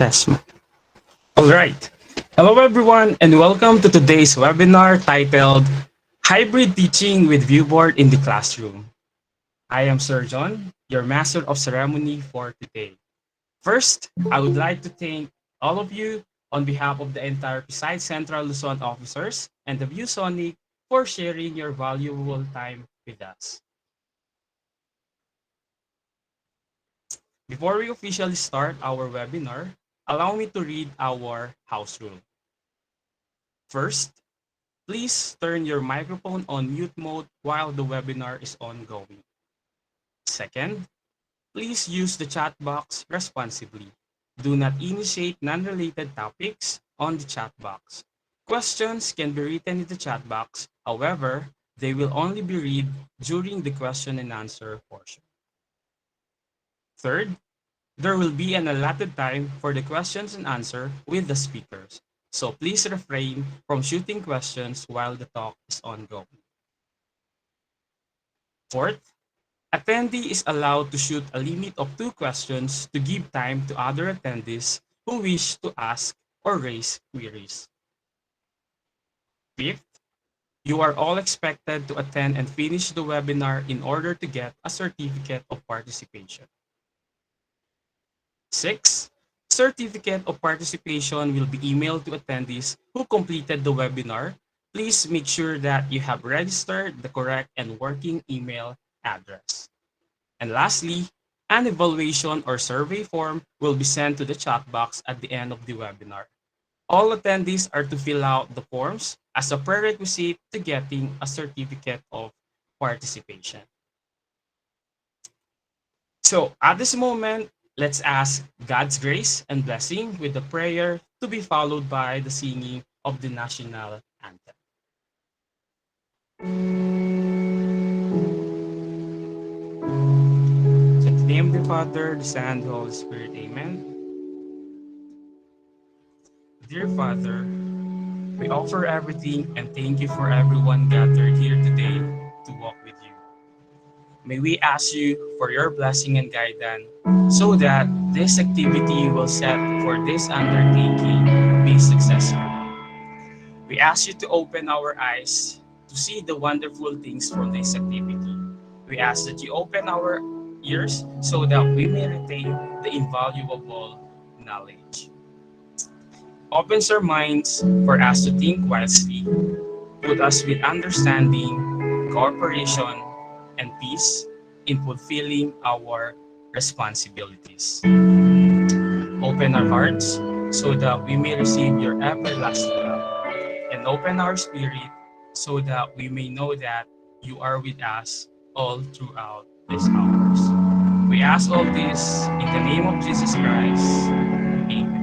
Test. All right. Hello, everyone, and welcome to today's webinar titled Hybrid Teaching with ViewBoard in the Classroom. I am Sir John, your Master of Ceremony for today. First, I would like to thank all of you on behalf of the entire Pisay Central Luzon officers and the Viewsonic for sharing your valuable time with us. Before we officially start our webinar, allow me to read our house rule. First, please turn your microphone on mute mode while the webinar is ongoing. Second, please use the chat box responsibly. Do not initiate non-related topics on the chat box. Questions can be written in the chat box. However, they will only be read during the question and answer portion. Third, there will be an allotted time for the questions and answer with the speakers. So please refrain from shooting questions while the talk is ongoing. Fourth, attendee is allowed to shoot a limit of 2 questions to give time to other attendees who wish to ask or raise queries. Fifth, you are all expected to attend and finish the webinar in order to get a certificate of participation. 6. Certificate of participation will be emailed to attendees who completed the webinar. Please make sure that you have registered the correct and working email address. And lastly, an evaluation or survey form will be sent to the chat box at the end of the webinar. All attendees are to fill out the forms as a prerequisite to getting a certificate of participation. So at this moment, let's ask God's grace and blessing with the prayer to be followed by the singing of the national anthem. So in the name of the Father, the Son, and the Holy Spirit, amen. Dear Father, we offer everything and thank you for everyone gathered here today to walk with you. May we ask you for your blessing and guidance so that this activity will set for this undertaking be successful. We ask you to open our eyes to see the wonderful things from this activity. We ask that you open our ears so that we may retain the invaluable knowledge. Opens our minds for us to think wisely, put us with understanding, cooperation, and peace in fulfilling our responsibilities. Open our hearts so that we may receive your everlasting love, and open our spirit so that we may know that you are with us all throughout these hours. We ask all this in the name of Jesus Christ. Amen.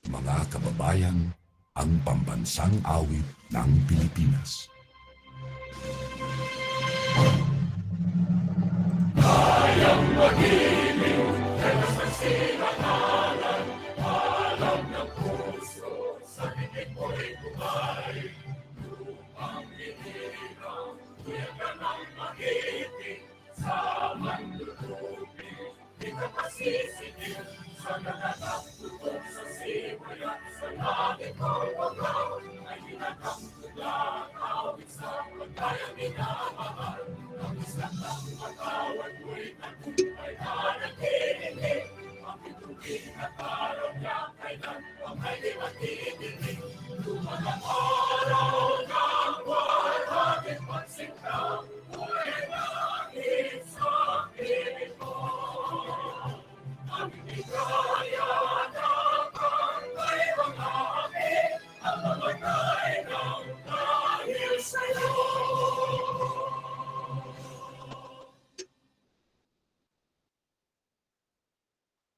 Mga kababayan, ang pambansang awit ng Pilipinas. Kayang magiliw, pero sa sinakalan, alam ng puso, sa titig mo'y bumay. Lupang inigaw, kuya ka ng magiting, sa manlulupin, di ka masisikin, sa nakakatutok sa sibay at sa langit ko bagaw, ay hinatang awit sa pagkayang minamahal. Ang isang ng pagkawat mo'y tagumpay na nagkinilig, ang pitugin at araw niya kailan ang may di matidilig. Lumagang araw ng waragin pagsintaw, buhay langit sa piling mo. Ang bigaya ng pagkaibang amin, ang mamatay ng dahil sa'yo.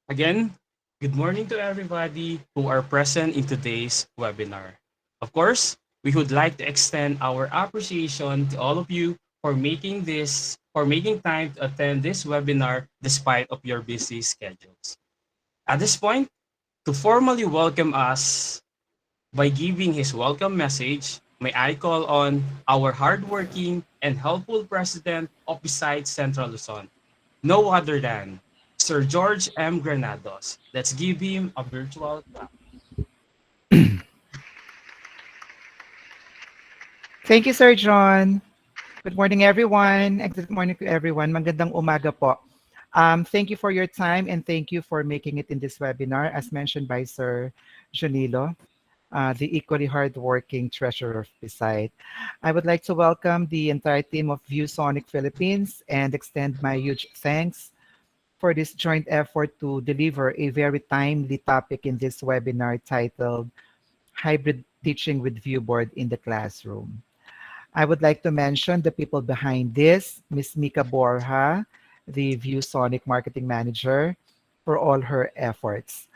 Again, good morning to everybody who are present in today's webinar. Of course, we would like to extend our appreciation to all of you for making time to attend this webinar despite of your busy schedules. At this point, to formally welcome us by giving his welcome message, may I call on our hardworking and helpful President of Pisay Central Luzon, no other than Sir George M. Granados. Let's give him a virtual clap. Thank you, Sir John. Good morning, everyone. And good morning to everyone. Magandang umaga po. Thank you for your time and thank you for making it in this webinar, as mentioned by Sir Janilo, the equally hardworking treasurer of Beside. I would like to welcome the entire team of Viewsonic Philippines and extend my huge thanks for this joint effort to deliver a very timely topic in this webinar titled Hybrid Teaching with ViewBoard in the Classroom. I would like to mention the people behind this, Ms. Mika Borja, the ViewSonic Marketing Manager, for all her efforts.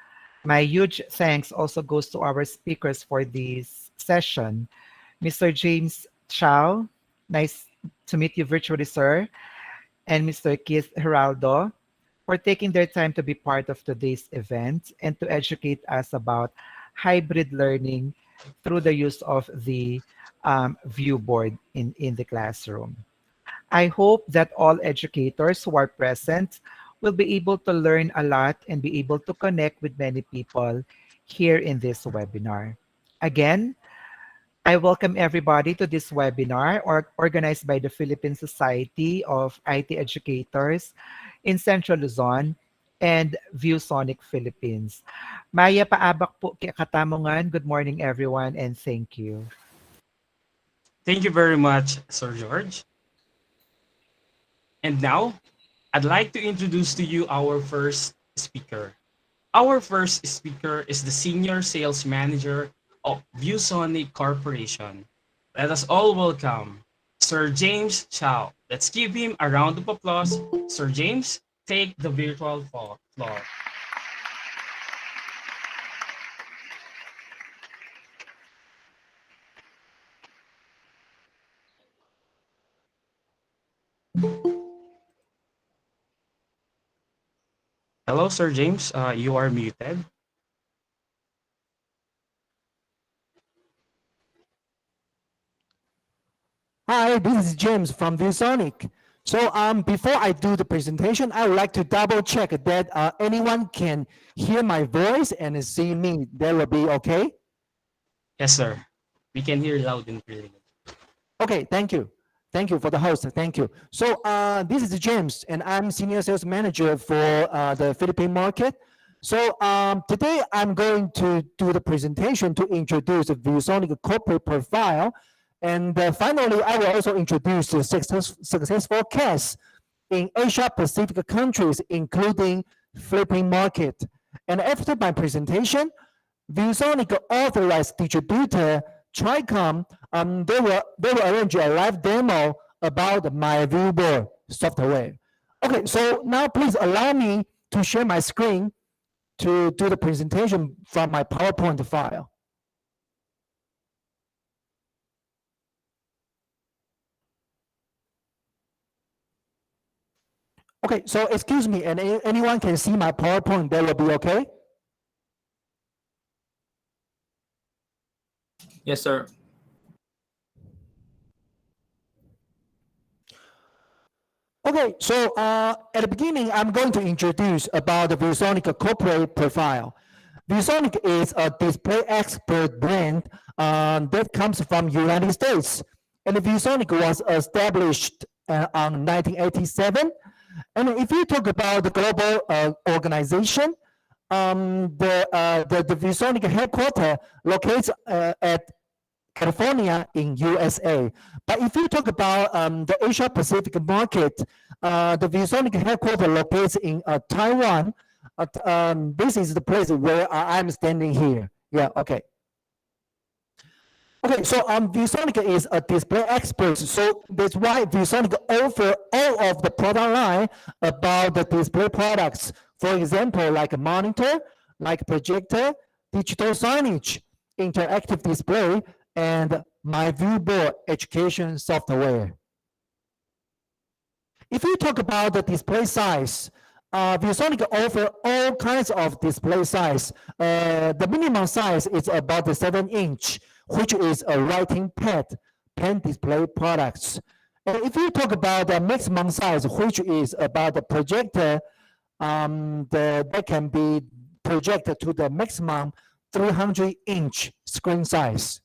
My huge thanks also goes to our speakers for this session, Mr. James Chow, nice to meet you virtually, sir, and Mr. Keith Geraldo, for taking their time to be part of today's event and to educate us about hybrid learning through the use of the ViewBoard in the classroom. I hope that all educators who are present will be able to learn a lot and be able to connect with many people here in this webinar. Again, I welcome everybody to this webinar organized by the Philippine Society of IT Educators in Central Luzon and ViewSonic Philippines. Maya paabak po kay katamongan. Good morning, everyone, and thank you. Thank you very much, Sir George. And now, I'd like to introduce to you our first speaker. Our first speaker is the Senior Sales Manager of Viewsonic Corporation. Let us all welcome Sir James Chow. Let's give him a round of applause. Sir James, take the virtual floor. Hello, Sir James. You are muted. Hi, this is James from Viewsonic. So before I do the presentation, I would like to double check that anyone can hear my voice and see me. That will be okay? Yes, sir. We can hear loud and clear. Okay, thank you. Thank you for the host. Thank you. So this is James, and I'm Senior Sales Manager for the Philippine market. So today I'm going to do the presentation to introduce the Viewsonic corporate profile. And finally, I will also introduce the successful case in Asia Pacific countries, including Philippine market. And after my presentation, Viewsonic authorized distributor Tricom, they will arrange a live demo about my ViewBoard software. Okay, so now please allow me to share my screen to do the presentation from my PowerPoint file. Okay, so excuse me, and anyone can see my PowerPoint, that will be okay? Yes, sir. Okay, so at the beginning, I'm going to introduce about the Viewsonic corporate profile. Viewsonic is a display expert brand that comes from United States. And Viewsonic was established on 1987. And if you talk about the global organization, the Viewsonic headquarters locates at California in USA. But if you talk about the Asia Pacific market, the Viewsonic headquarters locates in Taiwan. This is the place where I'm standing here. Yeah, okay. Okay, so Viewsonic is a display expert, so that's why Viewsonic offer all of the product line about the display products. For example, like a monitor, like projector, digital signage, interactive display, and my ViewBoard education software. If you talk about the display size, Viewsonic offer all kinds of display size. The minimum size is about the 7-inch, which is a writing pad, pen display products. And if you talk about the maximum size, which is about the projector, that can be projected to the maximum 300-inch screen size.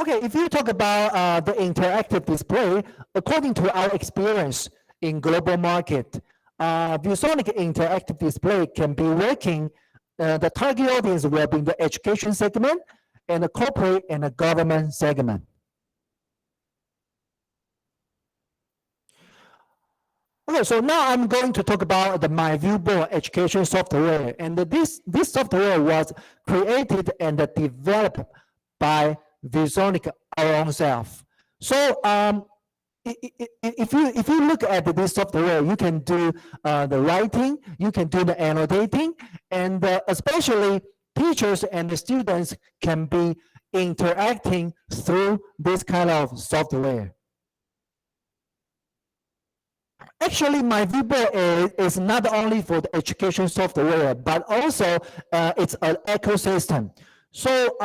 Okay, if you talk about the interactive display, according to our experience in global market, Viewsonic interactive display can be working. The target audience will be the education segment and the corporate and the government segment. Okay, so now I'm going to talk about the My ViewBoard education software, and this software was created and developed by Viewsonic our own self. So if you look at this software, you can do the writing, you can do the annotating, and especially teachers and the students can be interacting through this kind of software. Actually, my ViewBoard is not only for the education software, but also it's an ecosystem. So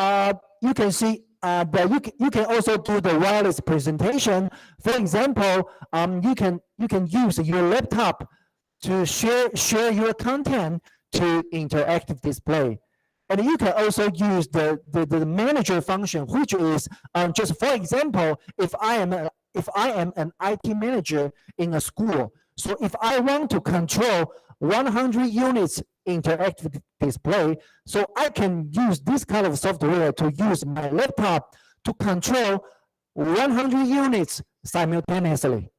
you can see that you can also do the wireless presentation. For example, you can use your laptop to share your content to interactive display. And you can also use the manager function, which is just for example, if I am an IT manager in a school, so if I want to control 100 units interactive display, so I can use this kind of software to use my laptop to control 100 units simultaneously.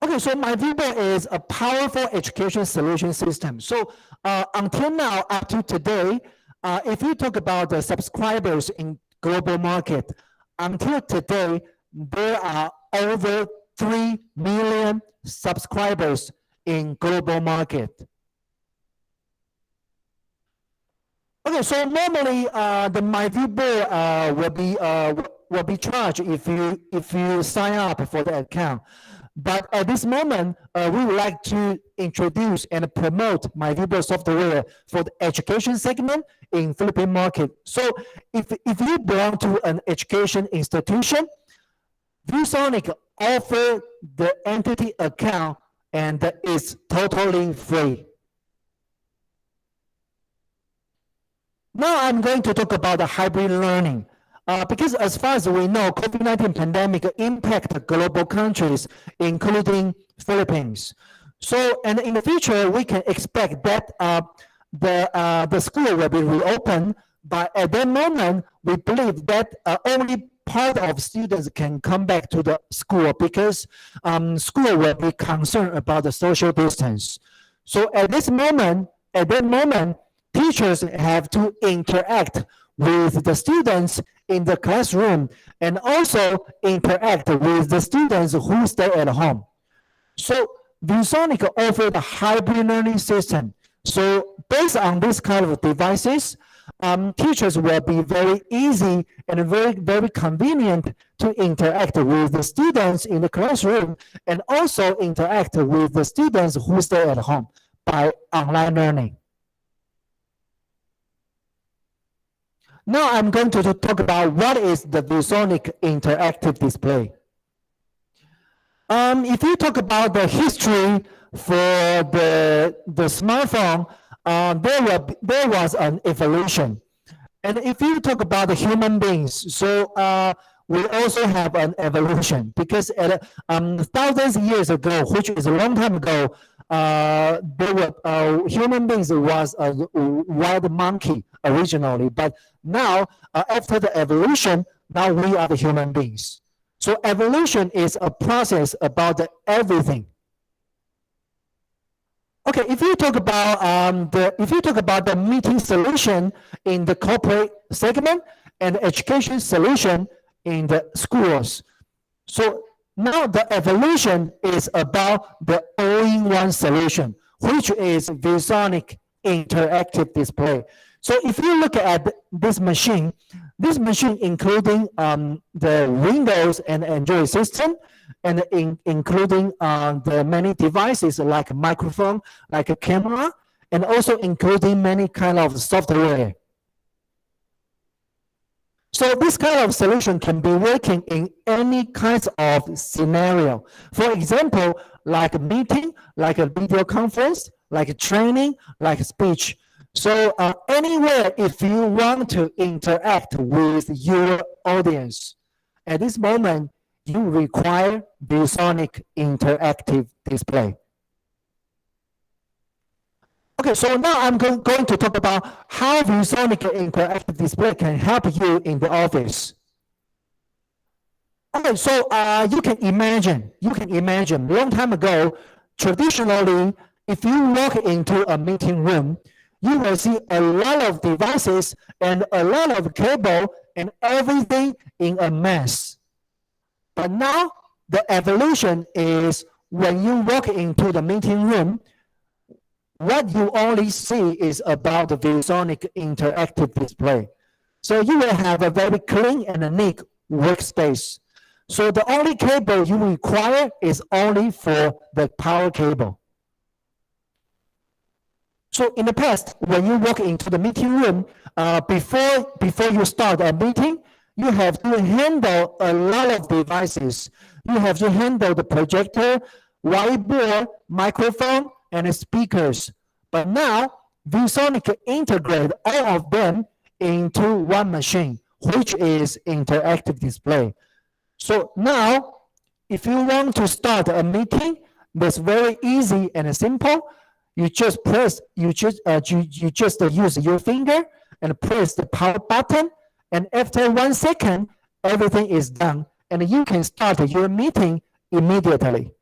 Okay, so my ViewBoard is a powerful education solution system. So until now, up to today, if you talk about the subscribers in global market, until today, there are over 3 million subscribers in global market. Okay, so normally the My ViewBoard will be charged if you sign up for the account. But at this moment, we would like to introduce and promote My ViewBoard software for the education segment in Philippine market. So if you belong to an education institution, Viewsonic offer the entity account and it's totally free. Now I'm going to talk about the hybrid learning. Because as far as we know, COVID-19 pandemic impact global countries, including Philippines. So, and in the future, we can expect that the school will be reopened, but at that moment, we believe that only part of students can come back to the school because school will be concerned about the social distance. So at that moment, teachers have to interact with the students in the classroom and also interact with the students who stay at home. So Viewsonic offered a hybrid learning system. So based on this kind of devices, teachers will be very easy and very convenient to interact with the students in the classroom and also interact with the students who stay at home by online learning. Now I'm going to talk about what is the Viewsonic interactive display. If you talk about the history for the smartphone, there was an evolution. And if you talk about the human beings, so we also have an evolution because at, thousands of years ago, which is a long time ago, there were human beings was a wild monkey originally, but now after the evolution, now we are the human beings. So evolution is a process about everything. Okay, if you talk about the meeting solution in the corporate segment and education solution in the schools, so now the evolution is about the all-in-one solution, which is Viewsonic interactive display. So if you look at this machine including the Windows and Android system, and including the many devices like a microphone, like a camera, and also including many kind of software. So this kind of solution can be working in any kinds of scenario. For example, like a meeting, like a video conference, like a training, like a speech. So anywhere if you want to interact with your audience, at this moment, you require Viewsonic interactive display. Okay, so now I'm going to talk about how Viewsonic interactive display can help you in the office. Okay, so you can imagine, long time ago, traditionally, if you walk into a meeting room, you will see a lot of devices and a lot of cable and everything in a mess. But now the evolution is when you walk into the meeting room, what you only see is about the Viewsonic interactive display. So you will have a very clean and a neat workspace. So the only cable you require is only for the power cable. So in the past, when you walk into the meeting room, before you start a meeting, you have to handle a lot of devices. You have to handle the projector, whiteboard, microphone, and speakers. But now, Viewsonic integrate all of them into one machine, which is interactive display. So now, if you want to start a meeting, that's very easy and simple. You just use your finger and press the power button, and after 1 second, everything is done, and you can start your meeting immediately.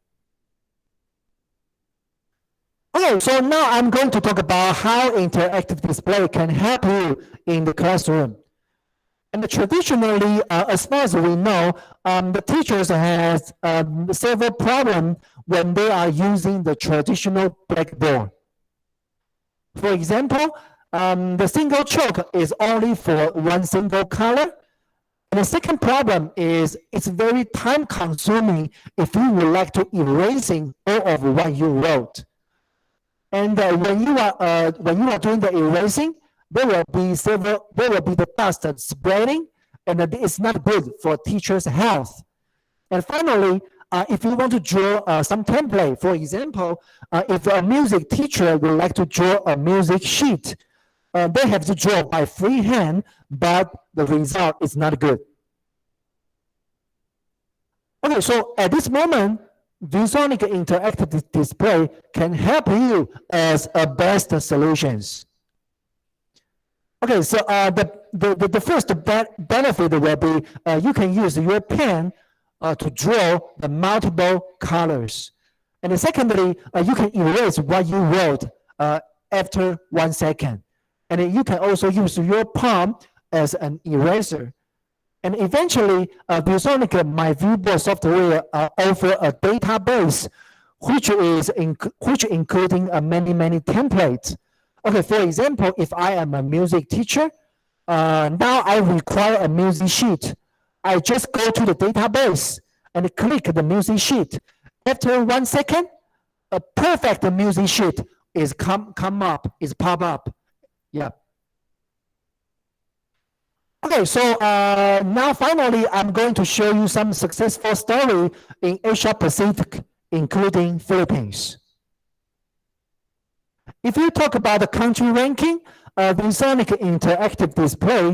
Okay, so now I'm going to talk about how interactive display can help you in the classroom. And traditionally, as far as we know, the teachers have several problems when they are using the traditional blackboard. For example, the single chalk is only for one single color. And the second problem is it's very time consuming if you would like to erasing all of what you wrote. And when you are doing the erasing, there will be the dust spreading, and it's not good for teachers' health. And finally, if you want to draw some template, for example, if a music teacher would like to draw a music sheet, they have to draw by freehand, but the result is not good. Okay, so at this moment, Viewsonic interactive display can help you as a best solutions. Okay, so the first benefit will be you can use your pen to draw the multiple colors. And secondly, you can erase what you wrote after 1 second. And you can also use your palm as an eraser. And eventually, Viewsonic My ViewBoard software offer a database which including many templates. Okay, for example, if I am a music teacher, now I require a music sheet. I just go to the database and click the music sheet. After 1 second, a perfect music sheet is pop up. Yeah. Okay, so now finally, I'm going to show you some successful story in Asia Pacific, including Philippines. If you talk about the country ranking, Viewsonic interactive display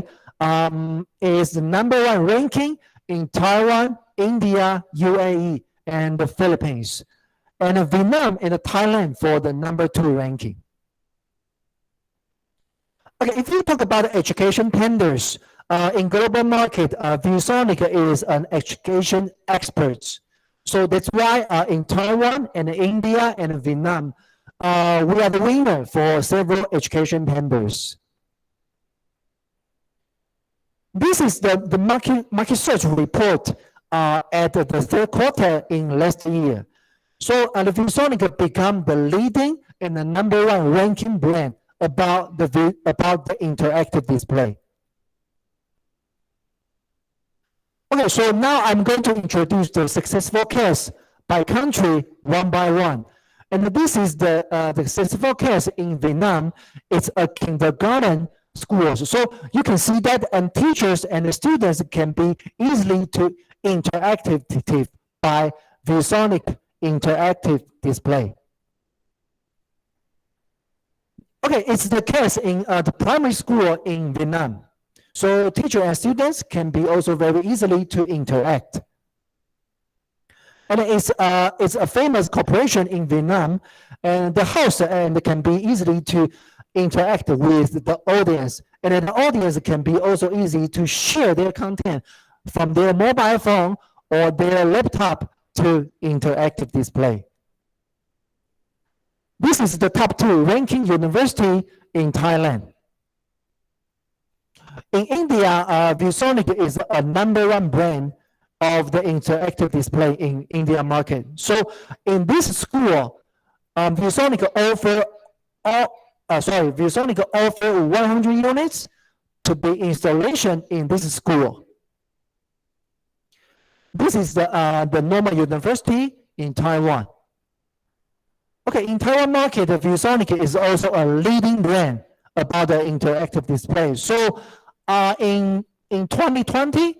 is the #1 ranking in Taiwan, India, UAE, and the Philippines, and Vietnam and Thailand for the #2 ranking. Okay, if you talk about education tenders, in global market, Viewsonic is an education expert. So that's why in Taiwan and India and Vietnam, we are the winner for several education tenders. This is the market search report at the third quarter in last year. So the Viewsonic become the leading and the #1 ranking brand about the interactive display. Okay, so now I'm going to introduce the successful case by country one by one. And this is the successful case in Vietnam. It's a kindergarten schools. So you can see that teachers and the students can be easily to interactive by Viewsonic interactive display. Okay, it's the case in the primary school in Vietnam. So teachers and students can be also very easily to interact. And it's a famous corporation in Vietnam, and the host and can be easily to interact with the audience, and then the audience can be also easy to share their content from their mobile phone or their laptop to interactive display. This is the top 2 ranking university in Thailand. In India, Viewsonic is a #1 brand of the interactive display in India market. So in this school, Viewsonic offer Viewsonic offer 100 units to be installation in this school. This is the normal university in Taiwan. Okay, in Taiwan market, the Viewsonic is also a leading brand about the interactive display. So in 2020,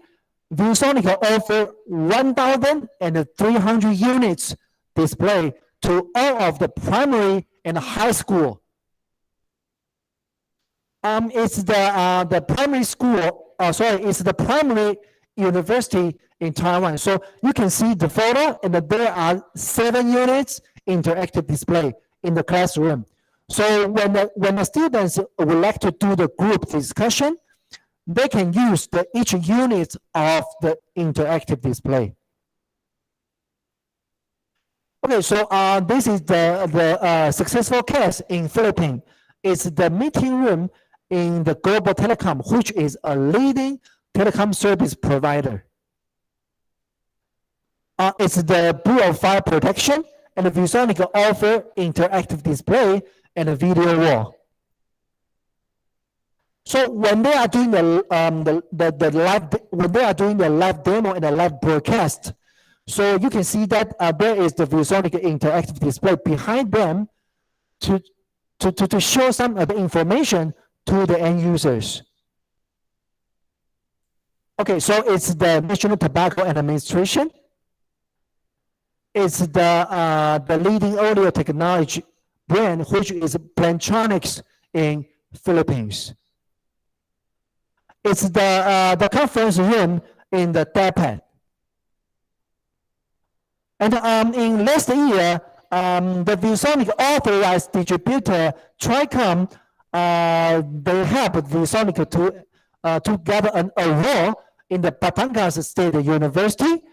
Viewsonic offer 1,300 units display to all of the primary and high school. It's the primary school. It's the primary university in Taiwan. So you can see the photo, and there are 7 units interactive display in the classroom. So when the students would like to do the group discussion, they can use each unit of the interactive display. Okay, so this is the successful case in Philippines. It's the meeting room in the Global Telecom, which is a leading telecom service provider. It's the Blue of Fire protection, and the Viewsonic offer interactive display and a video wall. So when they are doing the live demo and the live broadcast, so you can see that there is the Viewsonic interactive display behind them to show some of the information to the end users. Okay, so it's the National Tobacco Administration. It's the leading audio technology brand, which is Plantronics in Philippines. It's the conference room in the DAPAD. And in last year, the Viewsonic authorized distributor Tricom, they helped Viewsonic to gather an award in the Batangas State University,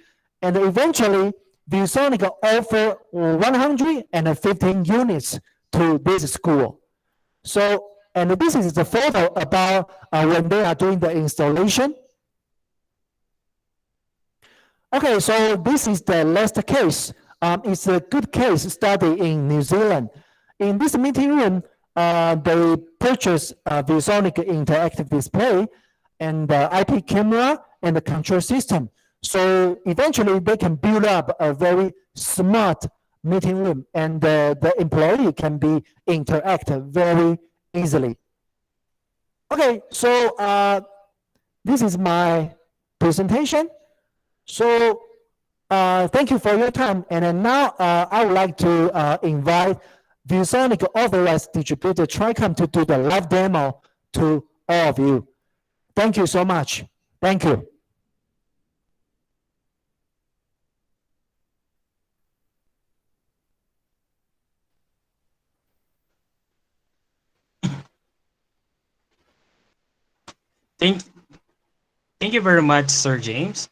and eventually Viewsonic offered 115 units to this school. So, and this is the photo about when they are doing the installation. Okay, so this is the last case. It's a good case study in New Zealand. In this meeting room, they purchased Viewsonic interactive display and the IP camera and the control system. So eventually they can build up a very smart meeting room, and the employee can be interact very easily. Okay, so this is my presentation. So thank you for your time. And then now I would like to invite Viewsonic authorized distributor Tricom to do the live demo to all of you. Thank you so much. Thank you. Thank you very much, Sir James.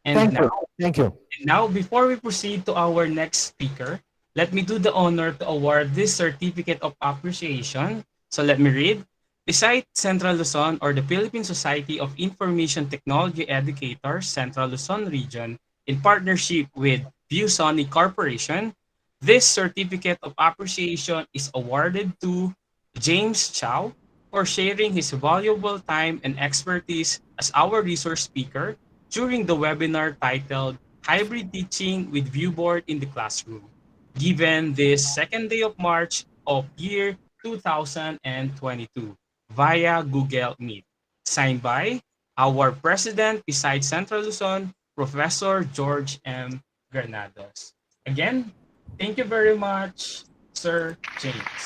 Thank you. Thank you. Now, before we proceed to our next speaker, let me do the honor to award this certificate of appreciation. So let me read. Beside Central Luzon, or the Philippine Society of Information Technology Educators, Central Luzon Region, in partnership with Viewsonic Corporation, this certificate of appreciation is awarded to James Chow for sharing his valuable time and expertise as our resource speaker during the webinar titled Hybrid Teaching with ViewBoard in the Classroom, given this second day of March of year 2022. via Google Meet. Signed by our President beside Central Luzon, Professor George M. Granados. Again, thank you very much, Sir James.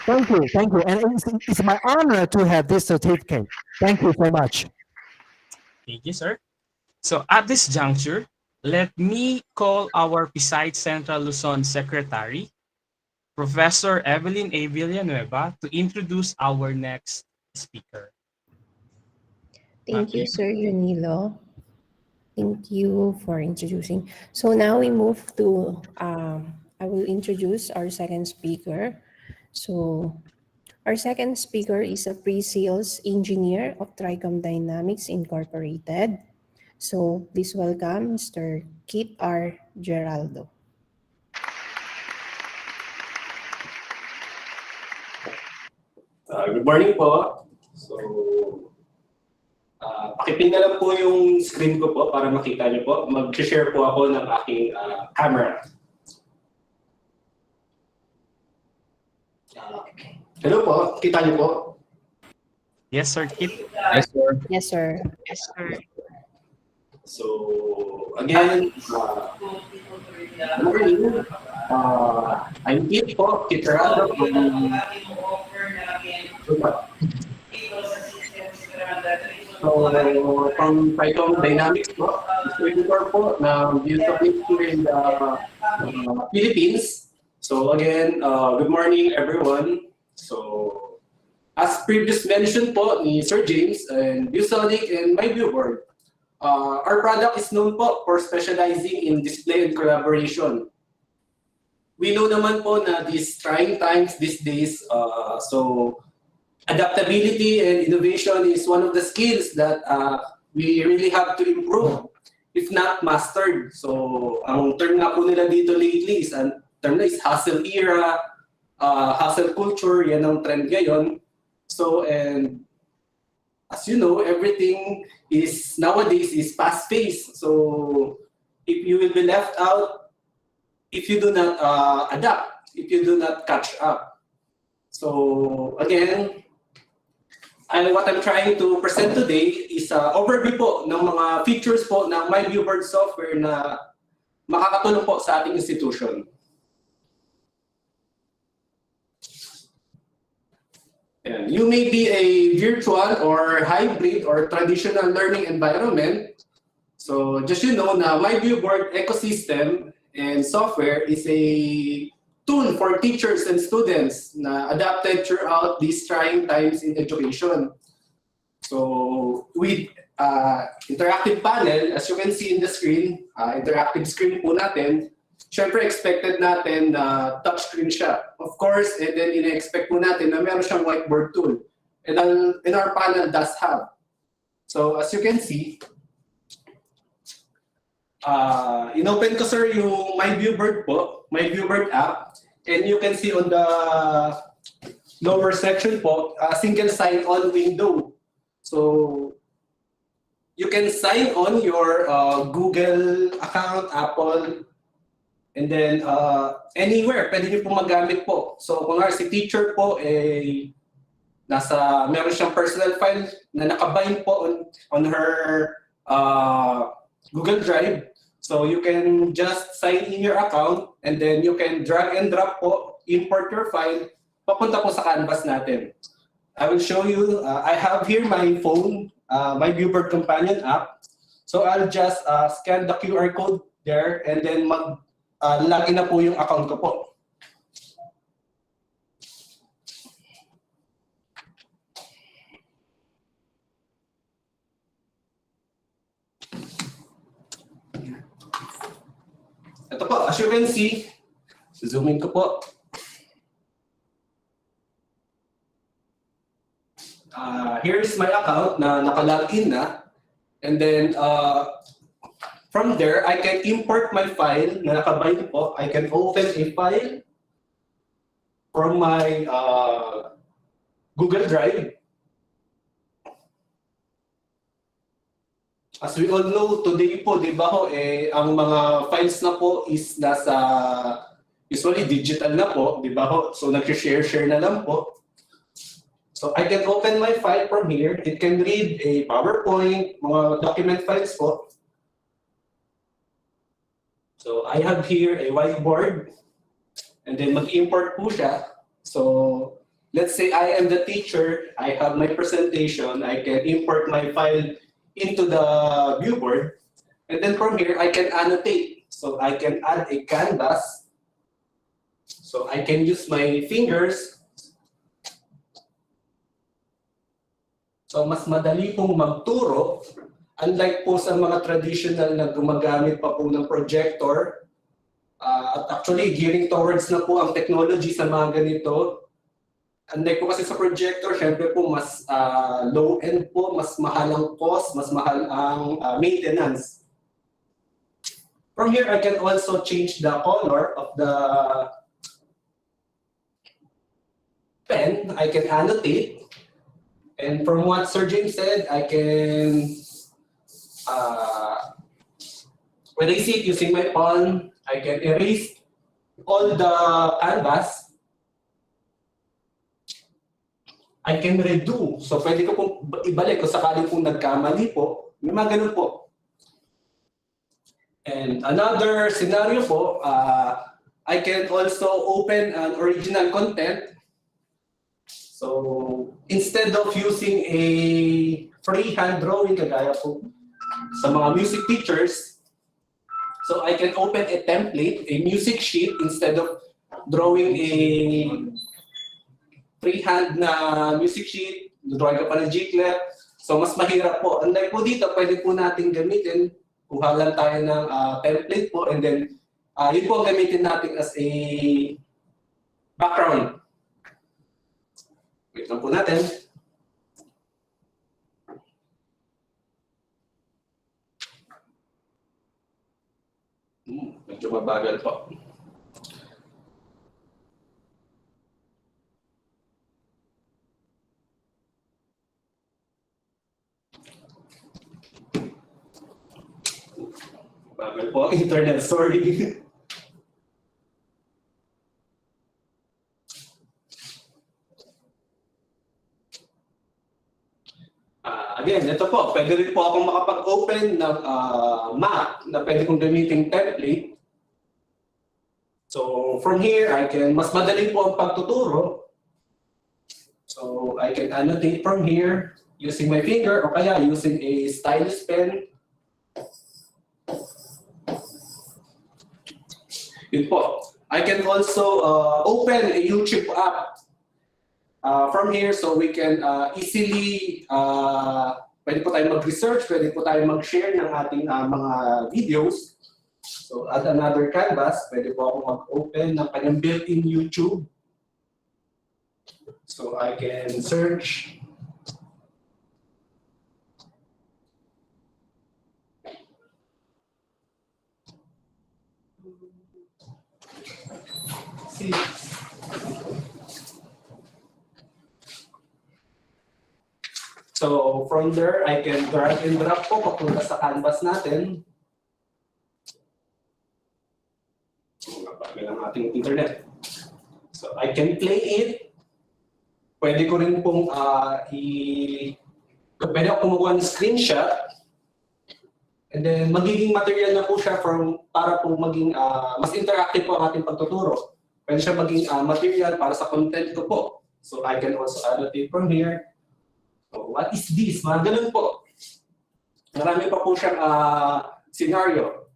Thank you. And it's my honor to have this certificate. Thank you so much. Thank you, sir. So at this juncture, let me call our beside Central Luzon Secretary, Professor Evelyn A. Villanueva, to introduce our next speaker. Thank you, Sir Yunilo. Thank you for introducing. So now we move to, I will introduce our second speaker. So our second speaker is a pre-sales engineer of Tricom Dynamics Incorporated. So please welcome Mr. Kit R. Geraldo. Good morning po. So, pakipin na lang po yung screen ko po para makita niyo po. Mag-share po ako ng aking camera. Hello po, kita niyo po? Yes, Sir Kit. Yes, sir. Yes, sir. So, again, good morning. I'm Kit po, Kit Geraldo. So, from Tricom Dynamics po, distributor po ng Viewsonic here in the Philippines. So again, good morning everyone. So, as previous mentioned po ni Sir James and Viewsonic and my ViewBoard, our product is known po for specializing in display and collaboration. We know naman po na these trying times these days, so adaptability and innovation is one of the skills that we really have to improve, if not mastered. So, ang term nga po nila dito lately is, ang term na is hustle era, hustle culture, yan ang trend ngayon. So, and as you know, everything is nowadays is fast-paced. So, if you will be left out, if you do not adapt, if you do not catch up. So, again, what I'm trying to present today is an overview po ng mga features po ng my ViewBoard software na makakatulong po sa ating institution. And you may be a virtual or hybrid or traditional learning environment. So just you know na my ViewBoard ecosystem and software is a tool for teachers and students na adapted throughout these trying times in education. So with interactive panel, as you can see in the screen, interactive screen po natin, syempre expected natin na touchscreen siya. Of course, and then ina-expect po natin na meron siyang whiteboard tool. And our panel does have. So as you can see, inopen ko sir yung my ViewBoard po, my ViewBoard app. And you can see on the lower section po, a single sign-on window. So you can sign on your Google account, Apple, and then anywhere, pwede niyo po magamit po. So kung nga si teacher po, meron siyang personal file na nakabind po on her Google Drive. So you can just sign in your account and then you can drag and drop po, import your file, papunta po sa canvas natin. I will show you, I have here my phone, my ViewBoard companion app. So I'll just scan the QR code there and then mag-login na po yung account ko po. Ito po, as you can see, zoom in ko po. Here's my account na naka-login na. And then, from there, I can import my file na nakabind po. I can open a file from my Google Drive. As we all know, today po, di ba ho, ang mga files na po is nasa, usually digital na po, di ba ho? So nag-share na lang po. So I can open my file from here. It can read a PowerPoint, mga document files po. So I have here a whiteboard, and then mag-import po siya. So let's say I am the teacher, I have my presentation, I can import my file into the ViewBoard, and then from here I can annotate. So I can add a canvas. So I can use my fingers. So mas madali pong magturo. Unlike po sa mga traditional na gumagamit pa po ng projector, at actually gearing towards na po ang technology sa mga ganito. Unlike po kasi sa projector, syempre po mas low-end po, mas mahal ang cost, mas mahal ang maintenance. From here, I can also change the color of the pen. I can annotate. And from what Sir James said, I can erase it using my palm. I can erase all the canvas. I can redo. So pwede ko pong ibalik kung sakaling pong nagkamali po. May mga ganun po. And another scenario po, I can also open an original content. So instead of using a freehand drawing kagaya po sa mga music teachers, so I can open a template, a music sheet, instead of drawing a freehand na music sheet, drawing ka pa ng Gclef. So mas mahirap po. Unlike po dito, pwede po natin gamitin, kuha lang tayo ng template po, and then yun po ang gamitin natin as a background. Wait lang po natin. Medyo mabagal po. Bagal po ang internet, sorry. Again, ito po, pwede rin po akong makapag-open ng map na pwede kong gamitin template. So from here, I can, mas madali po ang pagtuturo. So I can annotate from here using my finger o kaya using a stylus pen. Yun po. I can also open a YouTube app from here, so we can easily, pwede po tayo mag-research, pwede po tayo mag-share ng ating mga videos. So add another canvas, pwede po ako mag-open ng kanyang built-in YouTube. So I can search. See. So from there, I can drag and drop po papunta sa canvas natin. Mabagal ang ating internet. So I can play it. Pwede ko rin pong pwede ako kumuha ng screenshot. And then magiging material na po siya para po maging mas interactive po ang ating pagtuturo. Pwede siya maging material para sa content ko po. So I can also annotate from here. So what is this? Mga ganun po. Marami pa po siyang scenario.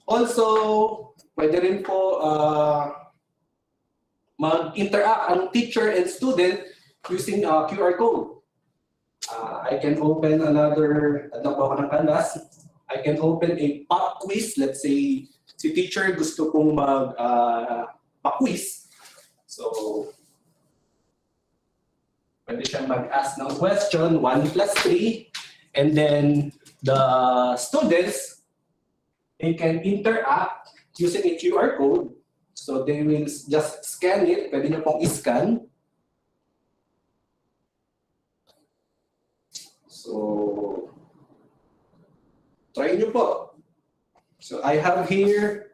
Also, pwede rin po mag-interact ang teacher and student using QR code. I can open another, ano po ako ng canvas. I can open a pop quiz. Let's say, si teacher gusto pong mag-quiz. So, pwede siyang mag-ask ng question, 1 plus 3. And then, the students, they can interact using a QR code. So, they will just scan it. Pwede nyo pong i-scan. So, try nyo po. So, I have here,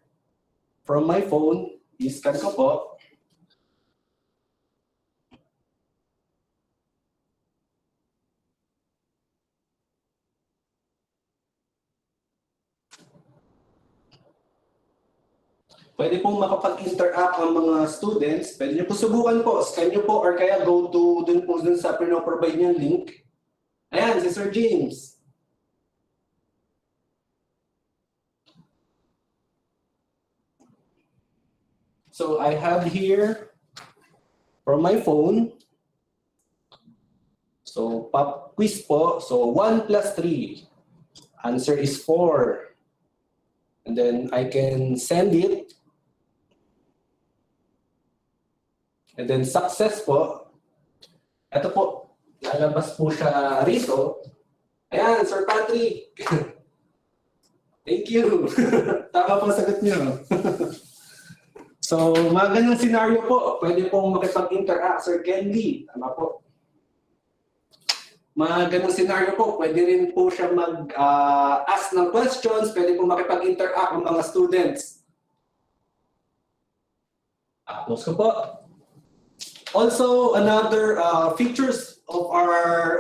from my phone, i-scan ko po. pwede pong makapag-interact ang mga students. Pwede nyo po subukan po. Scan nyo po or kaya go to dun sa provide nyo link. Ayan, si Sir James. So I have here from my phone. So pop quiz po. So 1 plus 3. Answer is 4. And then I can send it. And then success po. Ito po, lalabas po siya rito. Ayan, Sir Patrick. Thank you. Tama po sagot niyo. So, mga ganang scenario po, pwede pong makipag-interact, Sir Kenley. Tama po. Mga ganang scenario po, pwede rin po siya mag-ask ng questions, pwede pong makipag-interact ng mga students. Close ko po. Also, another features of our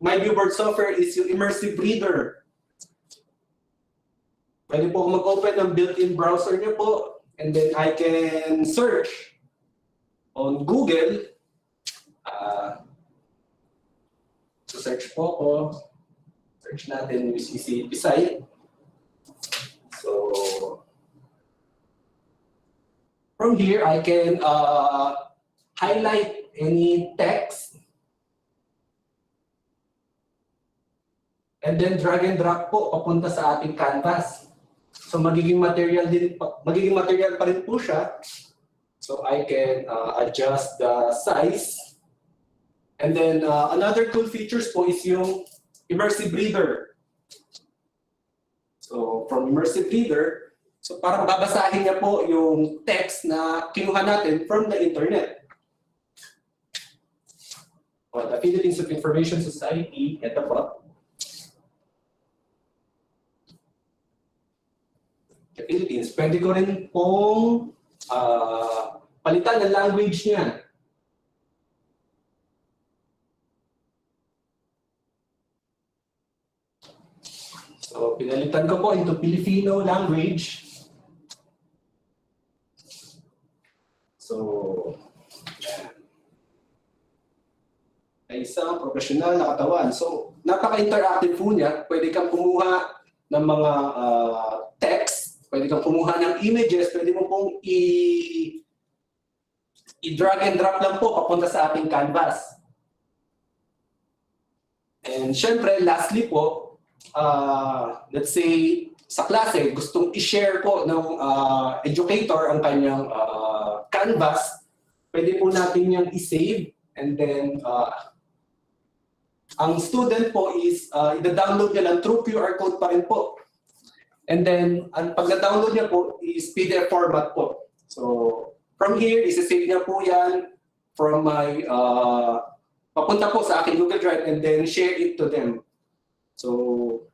My ViewBoard software is yung Immersive Reader. Pwede po mag-open ng built-in browser niyo po, and then I can search on Google. So search po ko. Search natin yung CCP site. So from here, I can highlight any text and then drag and drop po papunta sa ating canvas. So magiging material pa rin po siya. So I can adjust the size. And then another cool features po is yung Immersive Reader. So from Immersive Reader, so parang babasahin niya po yung text na kinuha natin from the internet. O, the Philippines of Information Society, ito po. The Philippines, pwede ko rin pong palitan ng language niya. So, pinalitan ko po into Filipino language. So, yan. Ay isang professional na katawan. So, napaka-interactive po niya. Pwede kang kumuha ng mga text, pwede kang kumuha ng images, pwede mo pong i-drag and drop lang po papunta sa ating canvas. And syempre, lastly po, let's say, sa klase, gustong i-share po ng educator ang kanyang canvas, pwede po natin yung i-save, and then ang student po is i-download niya lang through QR code pa rin po. And then, pag na-download niya po is PDF format po. So, from here, isa-save niya po yan from my, papunta po sa aking Google Drive and then share it to them. So,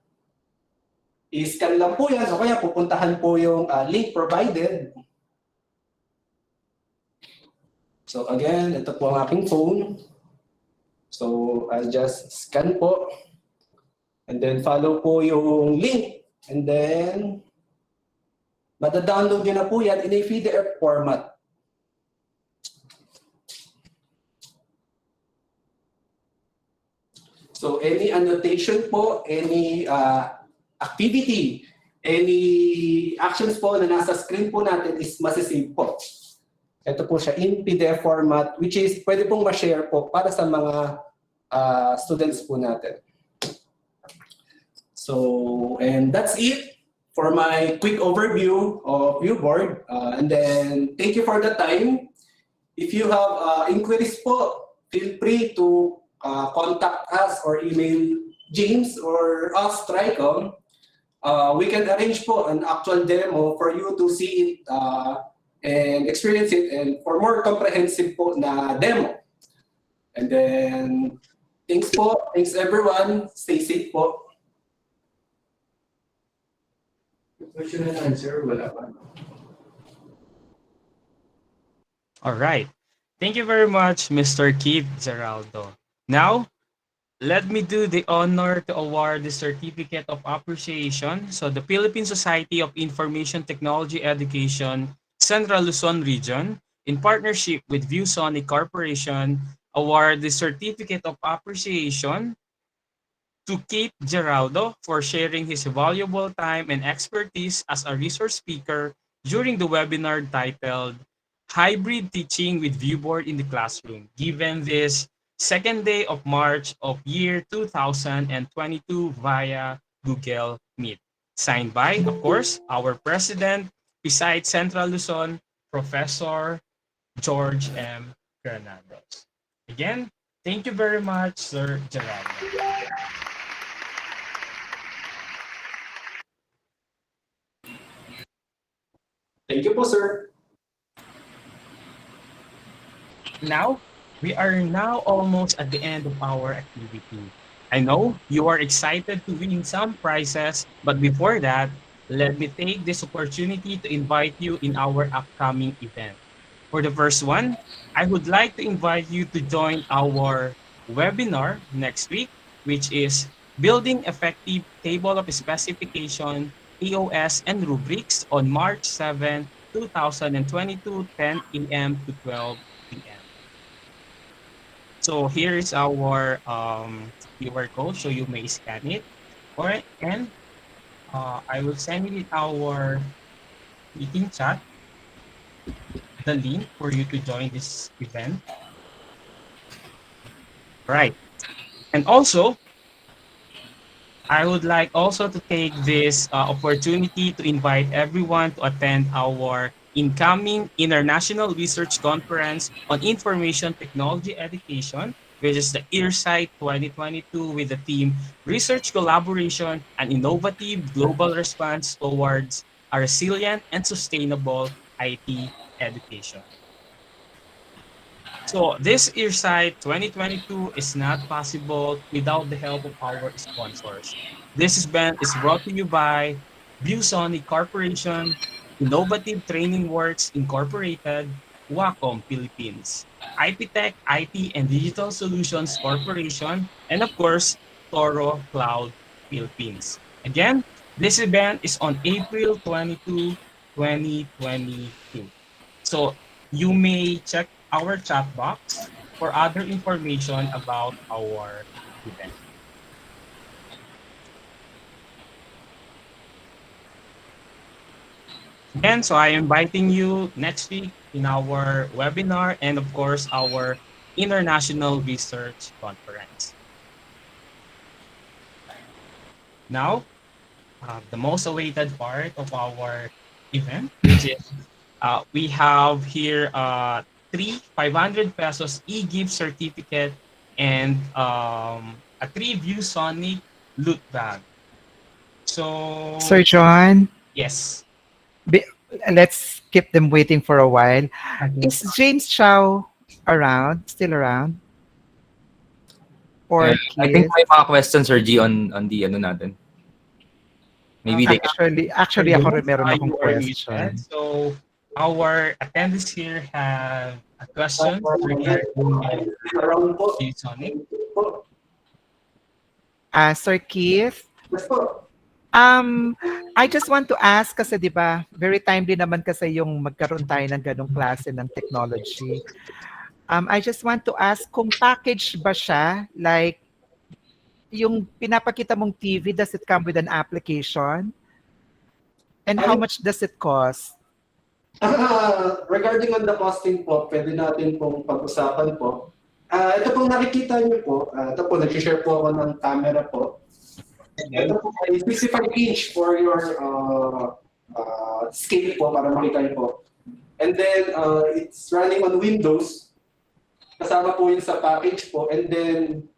i-scan lang po yan o kaya pupuntahan po yung link provided. So again, ito po ang aking phone. So I'll just scan po. And then follow po yung link. And then, mata-download nyo na po yan in a PDF format. So any annotation po, any activity, any actions po na nasa screen po natin is masisave po. Ito po siya in PDF format, which is pwede pong ma-share po para sa mga students po natin. So, and that's it for my quick overview of ViewBoard. And then, thank you for the time. If you have inquiries po, feel free to contact us or email James or us, Tricom. We can arrange po an actual demo for you to see it and experience it, and for more comprehensive po na demo. And then, thanks po. Thanks everyone. Stay safe po. Question and answer, wala pa. All right. Thank you very much, Mr. Keith Geraldo. Now, Let me do the honor to award the Certificate of Appreciation. So the Philippine Society of Information Technology Education, Central Luzon Region, in partnership with Viewsonic Corporation, award the Certificate of Appreciation to Kate Geraldo for sharing his valuable time and expertise as a resource speaker during the webinar titled Hybrid Teaching with ViewBoard in the Classroom, given this second day of March of year 2022 via Google Meet. Signed by, of course, our President, beside Central Luzon, Professor George M. Granados. Again, thank you very much, Sir Geraldo. Thank you po, sir. Now, we are now almost at the end of our activity. I know you are excited to win some prizes, but before that, let me take this opportunity to invite you in our upcoming event. For the first one, I would like to invite you to join our webinar next week, which is Building Effective Table of Specification, EOS, and Rubrics on March 7, 2022, 10 a.m. to 12 p.m. So here is our QR code, so you may scan it. All right, and I will send it our meeting chat, the link for you to join this event. Right, and also I would like also to take this opportunity to invite everyone to attend our incoming International Research Conference on Information Technology Education, which is the Earsight 2022 with the theme Research Collaboration and Innovative Global Response Towards a Resilient and Sustainable IT Education. So this Earsight 2022 is not possible without the help of our sponsors. This event is brought to you by Viewsonic Corporation, Innovative Training Works Incorporated, Wacom Philippines, IPTech IT and Digital Solutions Corporation, and of course, Toro Cloud Philippines. Again, this event is on April 22, 2022. So you may check our chat box for other information about our event. Again, so I am inviting you next week in our webinar and of course our International Research Conference. Now, the most awaited part of our event, which is we have here three 500 pesos e-gift certificate and a 3 ViewSonic loot bag. So, Sir John, yes. let's keep them waiting for a while. Okay. Is James Chow around? Still around? Or I think Keith? may mga questions, Sir G, on the ano natin. Maybe they can... Actually, ako rin meron akong You are question. muted. So, our attendees here have a question regarding Around po. ViewSonic. Sir Keith, Yes po. I just want to ask kasi 'di ba, very timely naman kasi yung magkaroon tayo ng ganong klase ng technology. I just want to ask kung package ba siya, like yung pinapakita mong TV, does it come with an application? And how much does it cost? Regarding on the costing po, pwede natin pong pag-usapan po. Ito pong nakikita niyo po, ito po, nag-share po ako ng camera po. Ito po ay 65-inch for your scale po, para makita niyo po. And then, it's running on Windows. Kasama po yun sa package po. And then,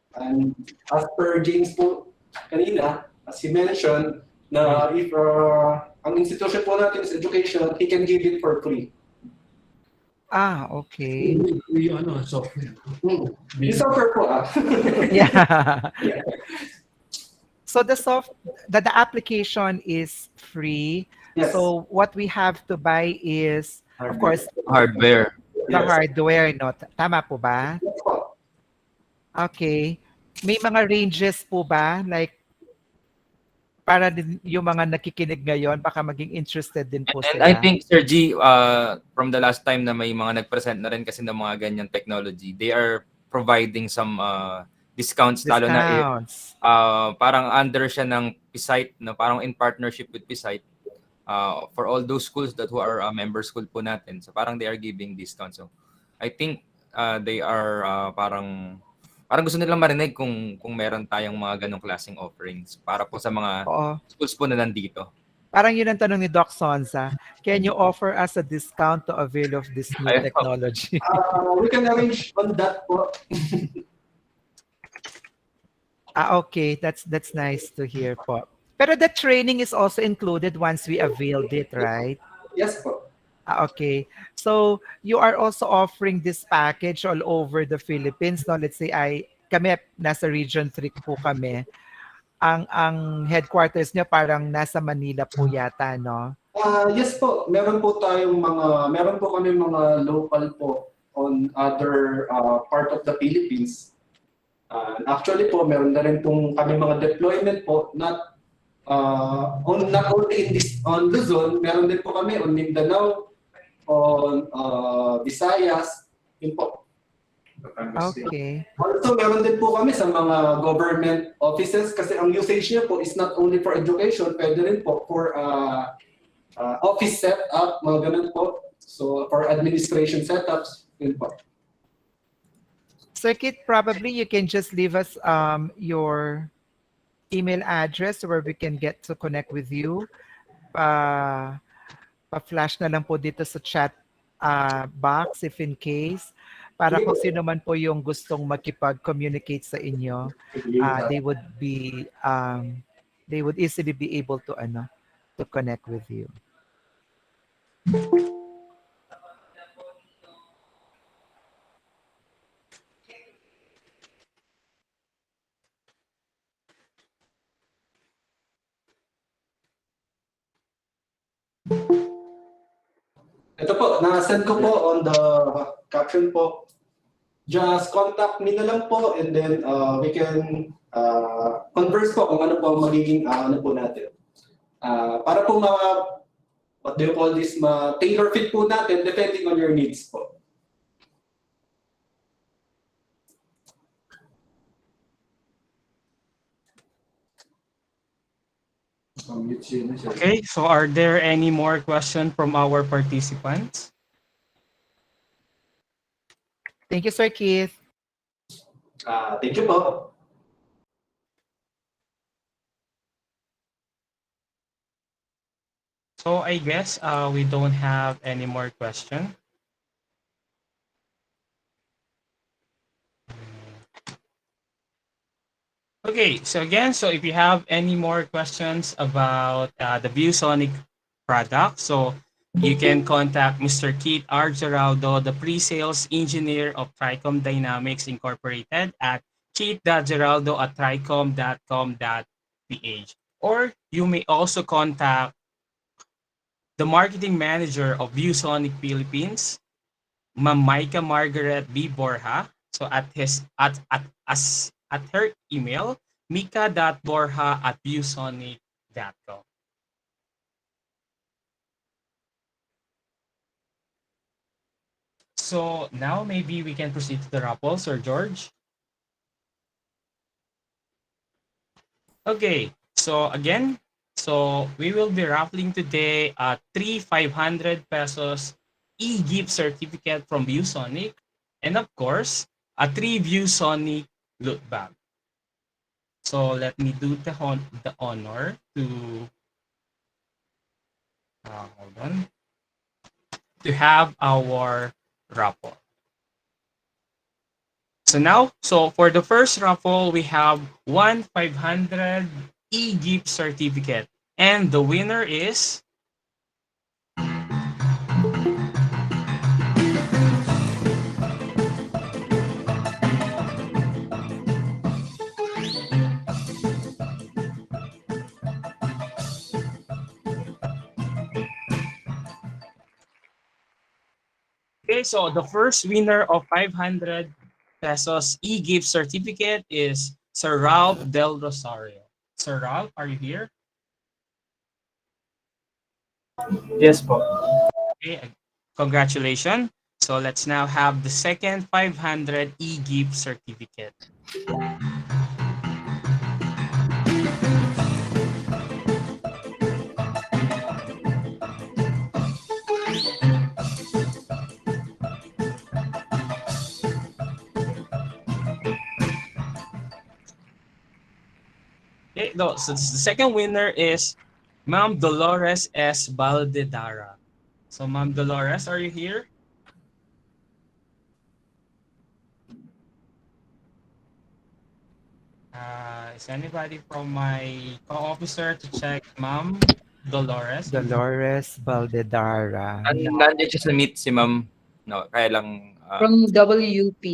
as per James po kanina, as he mentioned, na if ang institution po natin is education, he can give it for free. Okay. Yung ano, software. Yung software po Yeah. So the application is free. Yes. So what we have to buy is, of course, hardware. the hardware, no? Tama po ba? Yes po. Okay. May mga ranges po ba? Like, para din yung mga nakikinig ngayon, baka maging interested din po And I sila. think, Sir G, from the last time na may mga nag-present na rin kasi ng mga ganyan technology, they are providing some discounts, lalo na if Discounts. parang under siya ng PSITE, no? Parang in partnership with PSITE, for all those schools that who are member school po natin. So parang they are giving discounts. So I think they are parang gusto nilang marinig kung meron tayong mga ganong klaseng offerings para po sa mga Oo. schools po na nandito. Parang yun ang tanong ni Doc Sonza. Can you offer us a discount to avail of this new Ayun po. technology? We can arrange on that po. Okay. That's nice to hear po. Pero the training is also included once we availed it, right? Yes po. Okay. So you are also offering this package all over the Philippines, no? Let's say kami nasa Region 3 po kami. Ang headquarters niya parang nasa Manila po yata, no? Yes po, meron po kami mga local po on other part of the Philippines. Actually po, meron na rin pong kami mga deployment po, not only on Luzon, meron din po kami on Mindanao, on Visayas, yun po. Okay. Also, meron din po kami sa mga government offices kasi ang usage niya po is not only for education, pwede rin po for office setup, mga ganun po. So, for administration setups, yun po. So Kit, probably you can just leave us your email address where we can get to connect with you. Pa-flash na lang po dito sa chat box if in case. Para kung sino man po yung gustong makipag-communicate sa inyo, they would easily be able to connect with you. Ito po, na-send ko po on the caption po. Just contact me na lang po and then we can converse po kung ano po ang magiging ano po natin. Para po what do you call this, tailor fit po natin depending on your needs po. Okay, so are there any more questions from our participants? Thank you, Sir Keith. Thank you po. So I guess we don't have any more questions. Okay, so again, so if you have any more questions about the Viewsonic product, so you can contact Mr. Keith R. Geraldo, the pre-sales engineer of Tricom Dynamics Incorporated at keith.geraldo@tricom.com.ph. Or you may also contact the marketing manager of Viewsonic Philippines, Ma'am Micah Margaret B. Borja. So at her email, mika.borja@viewsonic.com. So now maybe we can proceed to the raffle, Sir George. Okay, so again, so we will be raffling today a 3,500 pesos e-gift certificate from Viewsonic, and of course, a 3 Viewsonic loot bag. So let me do the honor to hold on, to have our raffle. So now, so for the first raffle, we have 1,500 e-gift certificate, and the winner is okay. So the first winner of 500 pesos e-gift certificate is Sir Ralph Del Rosario. Sir Ralph, are you here? Yes po. Okay, congratulations. So let's now have the second 500 e-gift certificate. Okay, no, so the second winner is Ma'am Dolores S. Baldedara. So Ma'am Dolores, are you here? Is anybody from my co-officer to check Ma'am Dolores? Dolores Baldedara. Nandiyan siya sa meet si ma'am. No, kaya lang From WP.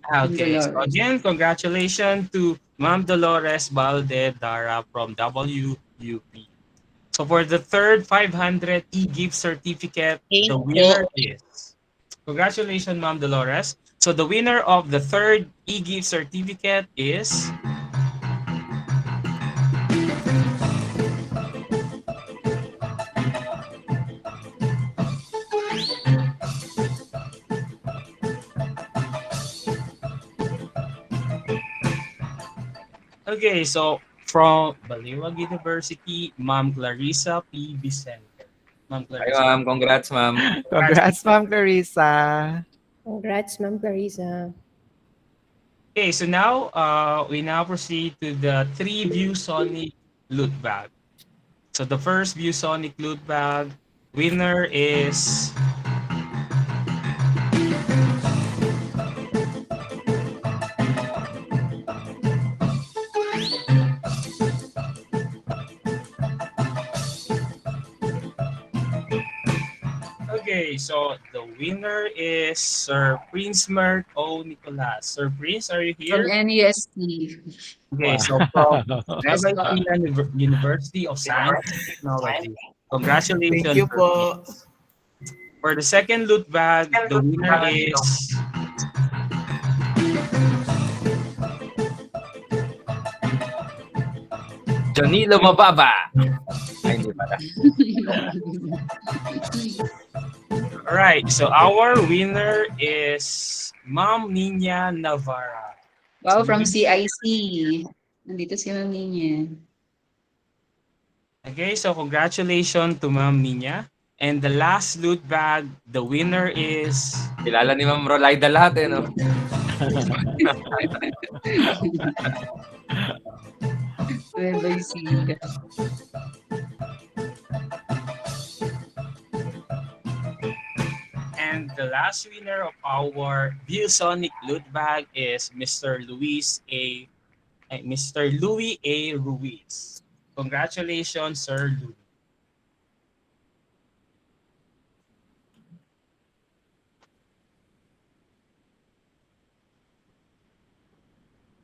Okay, so Dolores. again, congratulations to Ma'am Dolores Baldedara from WUP. So for the third 500 e-gift certificate, the winner is, congratulations Ma'am Dolores. So the winner of the third e-gift certificate is okay, so from Baliwag University, Ma'am Clarissa P. Vicente. Ma'am ay Clarissa. ma'am, congrats ma'am. Congrats, Ma'am Clarissa. Congrats, Ma'am Clarissa. Okay, so now we now proceed to the 3 Viewsonic loot bag. So the first Viewsonic loot bag winner is okay, so the winner is Sir Prince Mert O. Nicolas. Sir Prince, are you From here? NUST. Okay, Wow. so from Yes, MIT University of Science and Technology. Thank you Congratulations. po. For the second loot bag, the winner is Jonilo Mababa. Ay, hindi pala. alright. So our winner is Ma'am Nina Navarra. Wow, from CIC. Nandito si Ma'am Ninya. Okay, so congratulations to Ma'am Nina. And the last loot bag, the winner is Kilala ni Ma'am Rolaida lahat eh, no? Nueva Ecija. and the last winner of our Viewsonic loot bag is Mr. Louis A. Ruiz. Congratulations, Sir Louis.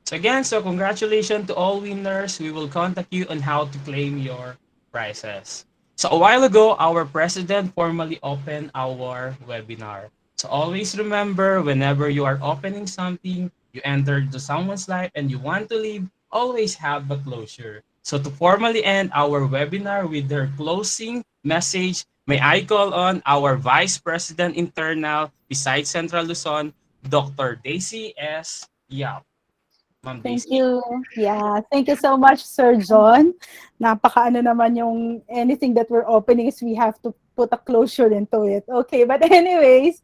So again, so congratulations to all winners. We will contact you on how to claim your prizes. So a while ago, our president formally opened our webinar. So always remember, whenever you are opening something, you enter into someone's life and you want to leave, always have a closure. So to formally end our webinar with their closing message, may I call on our Vice President Internal beside Central Luzon, Dr. Daisy S. Yap. Ma'am Thank Daisy. you. Yeah, thank you so much, Sir John. Napakaano naman yung anything that we're opening is we have to put a closure into it. Okay, but anyways,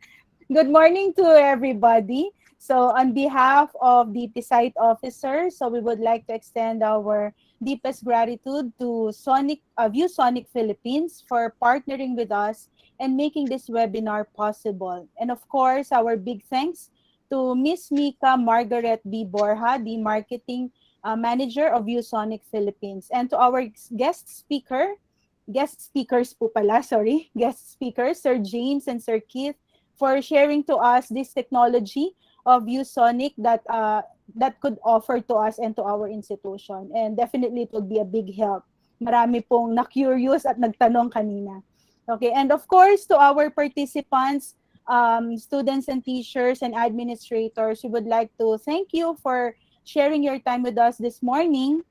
good morning to everybody. So on behalf of the site officer, so we would like to extend our deepest gratitude to Viewsonic Philippines for partnering with us and making this webinar possible. And of course, our big thanks to Miss Mika Margaret B. Borja, the Marketing Manager of Viewsonic Philippines. And to our guest speakers po pala, sorry, guest speakers, Sir James and Sir Keith, for sharing to us this technology of Viewsonic that could offer to us and to our institution. And definitely it would be a big help. Marami pong na-curious at nagtanong kanina. Okay, and of course, to our participants, students and teachers and administrators, we would like to thank you for sharing your time with us this morning.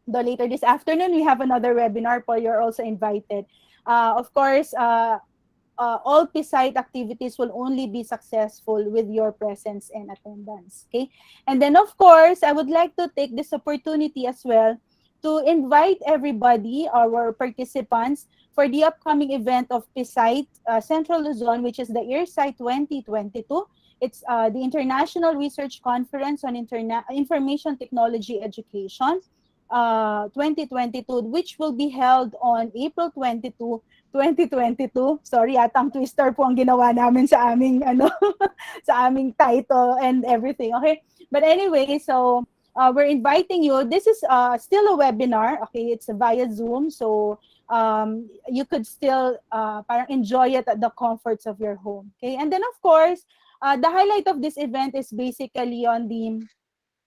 Though later this afternoon, we have another webinar, Paul, you're also invited. Of course, all PSITE activities will only be successful with your presence and attendance. Okay. And then, of course, I would like to take this opportunity as well to invite everybody, our participants, for the upcoming event of PSITE Central Luzon, which is the EARSITE 2022. It's the International Research Conference on Information Technology Education 2022, which will be held on April 22, 2022. Sorry, atang twister po ang ginawa namin sa aming sa aming title and everything. Okay? But anyway, so we're inviting you. This is still a webinar. Okay, it's via Zoom, so you could still parang enjoy it at the comforts of your home. Okay, and then of course, the highlight of this event is basically on the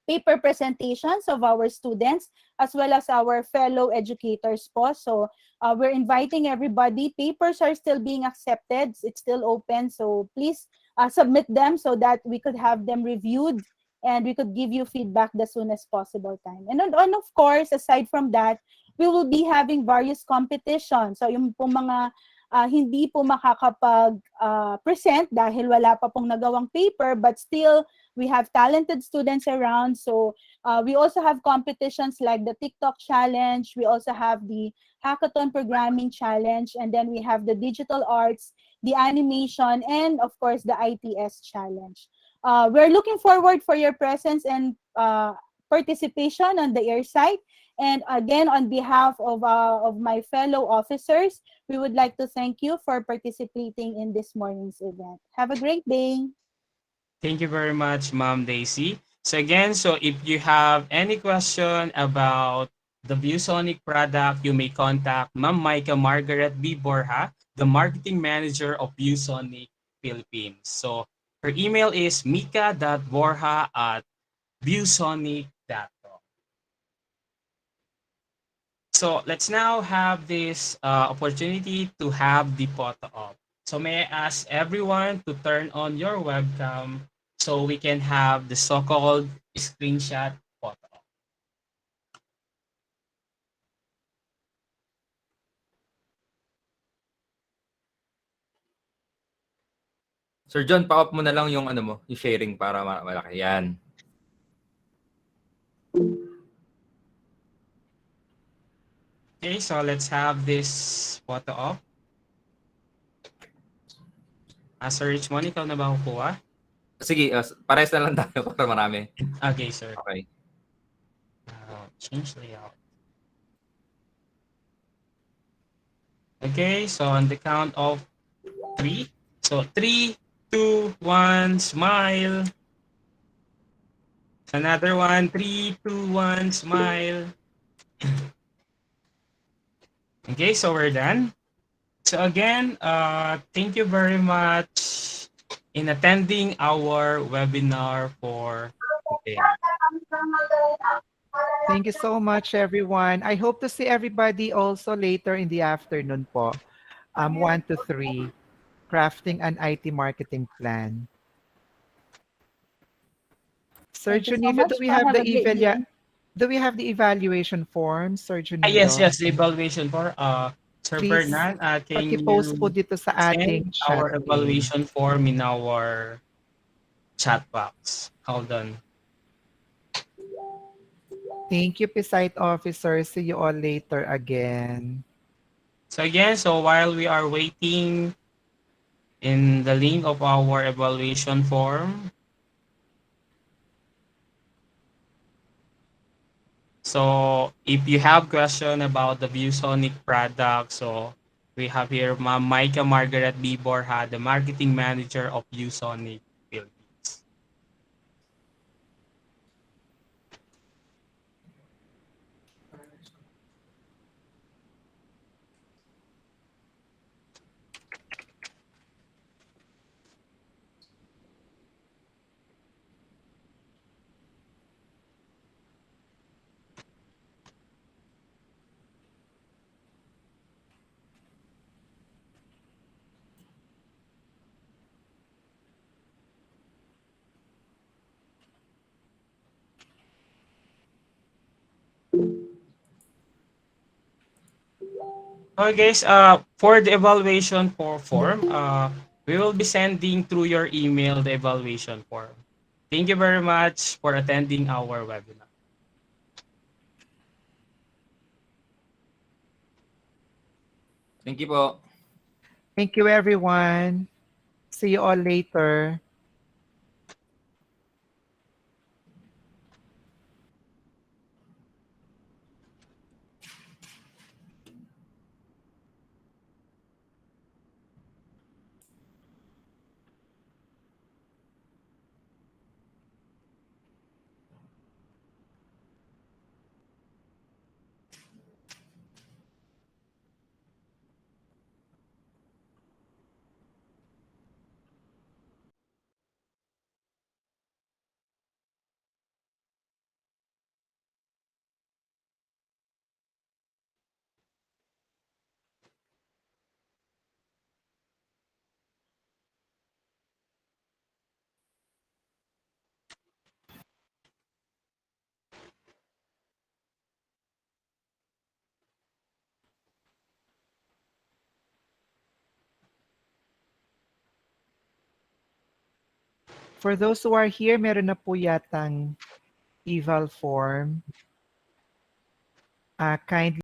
paper presentations of our students as well as our fellow educators po. So we're inviting everybody. Papers are still being accepted. It's still open. So please submit them so that we could have them reviewed and we could give you feedback the soonest possible time. And of course, aside from that, we will be having various competitions. So yung po mga hindi po makakapag-present dahil wala pa pong nagawang paper, but still we have talented students around. So we also have competitions like the TikTok challenge. We also have the hackathon programming challenge. And then we have the digital arts, the animation, and of course, the ITS challenge. We're looking forward for your presence and participation on the EARSITE. And again, on behalf of my fellow officers, we would like to thank you for participating in this morning's event. Have a great day. Thank you very much, Ma'am Daisy. So again, so if you have any question about the Viewsonic product, you may contact Ma'am Micah Margaret B. Borja, the Marketing Manager of Viewsonic Philippines. So her email is mika.borja@viewsonic.com. So let's now have this opportunity to have the photo op. So may I ask everyone to turn on your webcam so we can have the so-called screenshot photo op. Sir John, pa-off mo na lang yung ano mo, yung sharing para malaki. Yan. Okay, so let's have this photo op. Sir Richmond, ikaw na ba kukuha? Sige, pares na lang tayo para marami. Okay, sir. Okay. Change layout. Okay, so on the count of 3. So 3, 2, 1, smile. Another one, 3, 2, 1, smile. Okay, so we're done. So again, thank you very much in attending our webinar for today. Thank you so much, everyone. I hope to see everybody also later in the afternoon po. 1 to 3, crafting an IT marketing plan. Sir Juniva, do we have the evaluation form, Sir Juniva? Yes, the evaluation for Sir Please, Fernan, can paki-post po dito sa ating send chat our evaluation form in our chat box. Hold on. Thank you, PSITE officer. See you all later again. So again, so while we are waiting in the link of our evaluation form, so if you have question about the Viewsonic product, so we have here Ma'am Micah Margaret B. Borja, the Marketing Manager of Viewsonic Philippines. Okay, guys, for the evaluation form, we will be sending through your email the evaluation form. Thank you very much for attending our webinar. Thank you po. Thank you, everyone. See you all later. For those who are here, meron na po yatang eval form. Kindly